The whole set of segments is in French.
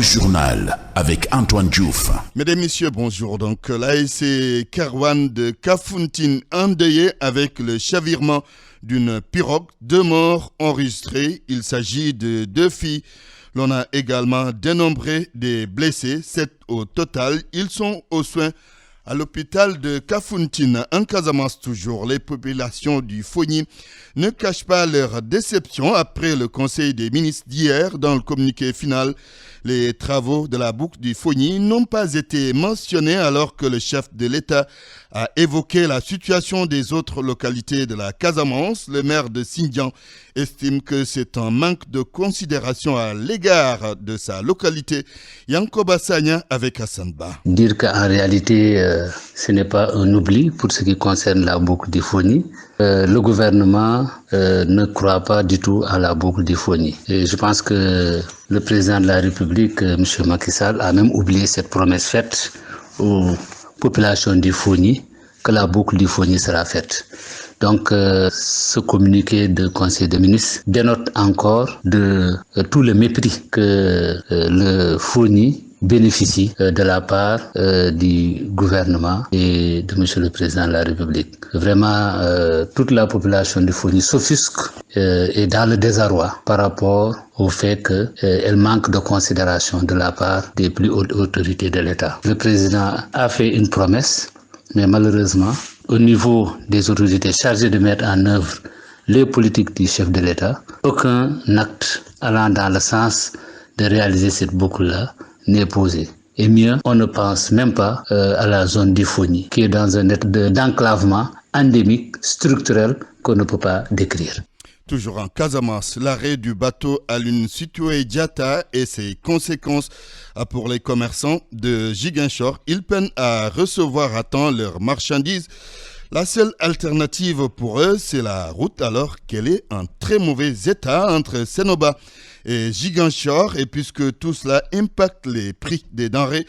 journal avec Antoine Diouf. Mesdames, Messieurs, bonjour. Donc là, c'est Kerouan de Kafountine endeuillé avec le chavirement d'une pirogue. 2 morts enregistrés. Il s'agit de 2 filles. L'on a également dénombré des blessés, 7 au total. Ils sont aux soins à l'hôpital de Kafountine. En Casamance toujours, les populations du Fogny ne cachent pas leur déception après le conseil des ministres d'hier. Dans le communiqué final, les travaux de la boucle du Fogny n'ont pas été mentionnés alors que le chef de l'État a évoqué la situation des autres localités de la Casamance. Le maire de Sindian estime que c'est un manque de considération à l'égard de sa localité. Yankoba Sagna avec Hassan Ba. Dire qu'en réalité, ce n'est pas un oubli pour ce qui concerne la boucle du Fogny. Le gouvernement ne croit pas du tout à la boucle du Fogny. Et je pense que le président de la République, M. Macky Sall, a même oublié cette promesse faite aux populations du Fogny, que la boucle du Fogny sera faite. Donc, ce communiqué de Conseil des ministres dénote encore de tout le mépris que le Fogny bénéficie de la part du gouvernement et de M. le Président de la République. Vraiment, toute la population du Fogny s'offusque et dans le désarroi par rapport au fait qu'elle manque de considération de la part des plus hautes autorités de l'État. Le Président a fait une promesse, mais malheureusement, au niveau des autorités chargées de mettre en œuvre les politiques du chef de l'État, aucun acte allant dans le sens de réaliser cette boucle-là n'est posé. Et mieux, on ne pense même pas à la zone du Fogny, qui est dans un état d'enclavement endémique, structurel, qu'on ne peut pas décrire. Toujours en Casamance, l'arrêt du bateau Aline Sitoé Diatta et ses conséquences pour les commerçants de Ziguinchor. Ils peinent à recevoir à temps leurs marchandises. La seule alternative pour eux, c'est la route, alors qu'elle est en très mauvais état entre Sénoba et Ziguinchor. Et puisque tout cela impacte les prix des denrées,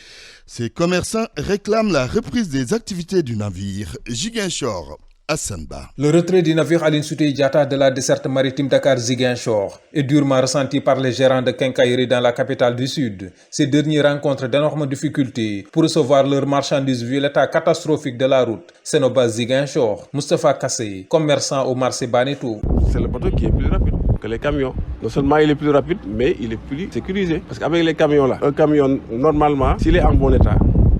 ces commerçants réclament la reprise des activités du navire. Ziguinchor. Assanba. Le retrait du navire Aline Sitoé Diatta de la desserte maritime Dakar-Ziguinchor est durement ressenti par les gérants de quincaillerie dans la capitale du Sud. Ces derniers rencontrent d'énormes difficultés pour recevoir leurs marchandises vu l'état catastrophique de la route Sénoba-Ziguinchor. Moustapha Kassé, commerçant au marché Banetou. C'est le bateau qui est plus rapide que les camions. Non seulement il est plus rapide, mais il est plus sécurisé. Parce qu'avec les camions là, un camion normalement, s'il est en bon état,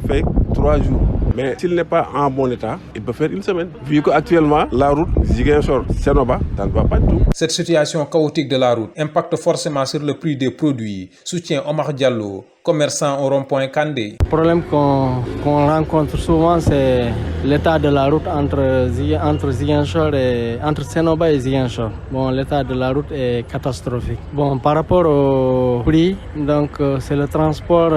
fait 3 jours. Mais s'il n'est pas en bon état, il peut faire 1 semaine. Vu qu'actuellement, la route Ziguinchor-Sénoba, ça ne va pas du tout. Cette situation chaotique de la route impacte forcément sur le prix des produits, soutient Omar Diallo, commerçant au rond-point Kandé. Le problème qu'on rencontre souvent, c'est l'état de la route entre Ziguinchor et entre Sénoba et Ziguinchor. Bon, l'état de la route est catastrophique. Bon, par rapport au prix, donc c'est le transport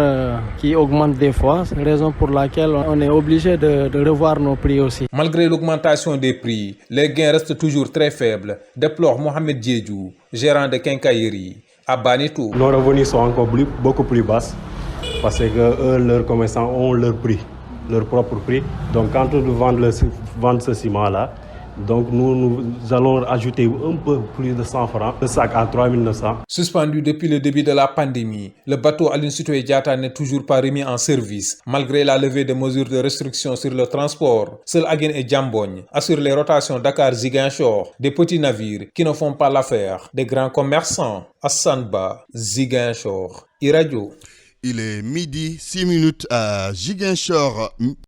qui augmente des fois. C'est la raison pour laquelle on est obligé de revoir nos prix aussi. Malgré l'augmentation des prix, les gains restent toujours très faibles, déplore Mohamed Diédou, gérant de quincaillerie à Banetou. Nos revenus sont encore beaucoup plus basses parce que eux, leurs commerçants ont leur prix, leur propre prix. Donc quand nous vendons ce ciment-là, donc nous allons ajouter un peu plus de 100 francs, le sac à 3 900. Suspendu depuis le début de la pandémie, le bateau Aline Sitoé Diatta n'est toujours pas remis en service, malgré la levée de mesures de restriction sur le transport. Seuls Aguin et Djambogne assurent les rotations Dakar-Ziguinchor, des petits navires qui ne font pas l'affaire des grands commerçants. Assanba, Ziguinchor, iRadio. Il est midi 6 minutes à Ziguinchor.